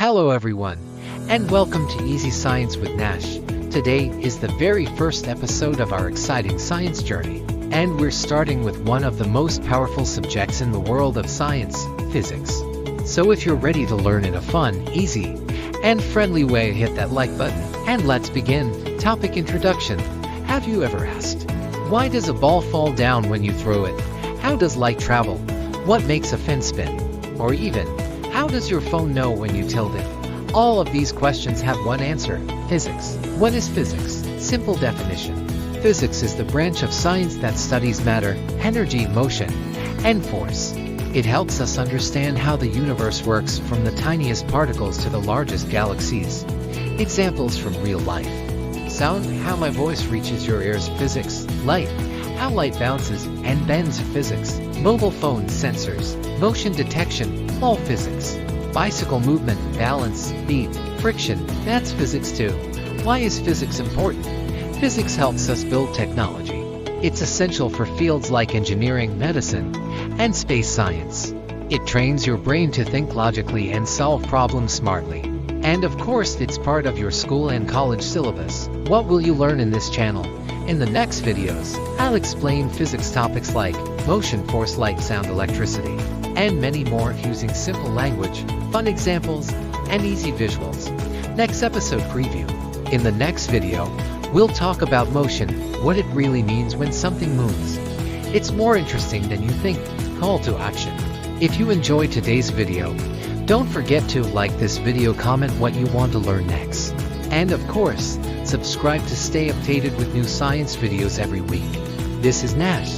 Hello everyone, and welcome to Easy Science with Nash. Today is the very first episode of our exciting science journey, and we're starting with one of the most powerful subjects in the world of science, physics. So if you're ready to learn in a fun, easy, and friendly way, hit that like button, and let's begin. Topic introduction. Have you ever asked, why does a ball fall down when you throw it? How does light travel? What makes a fin spin? Or even, how does your phone know when you tilt it? All of these questions have one answer: physics. What is physics? Simple definition. Physics is the branch of science that studies matter, energy, motion, and force. It helps us understand how the universe works, from the tiniest particles to the largest galaxies. Examples from real life. Sound, how my voice reaches your ears. Physics. Light, how light bounces and bends. Physics. Mobile phone sensors. Motion detection, all physics. Bicycle movement, balance, speed, friction, that's physics too. Why is physics important? Physics helps us build technology. It's essential for fields like engineering, medicine, and space science. It trains your brain to think logically and solve problems smartly. And of course, it's part of your school and college syllabus. What will you learn in this channel? In the next videos, I'll explain physics topics like motion, force, light, sound, electricity, and many more using simple language, fun examples, and easy visuals. Next episode preview. In the next video, we'll talk about motion, what it really means when something moves. It's more interesting than you think. Call to action. If you enjoyed today's video, don't forget to like this video, comment what you want to learn next, and of course, subscribe to stay updated with new science videos every week. This is Nash,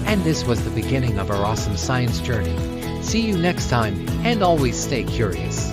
and this was the beginning of our awesome science journey. See you next time, and always stay curious.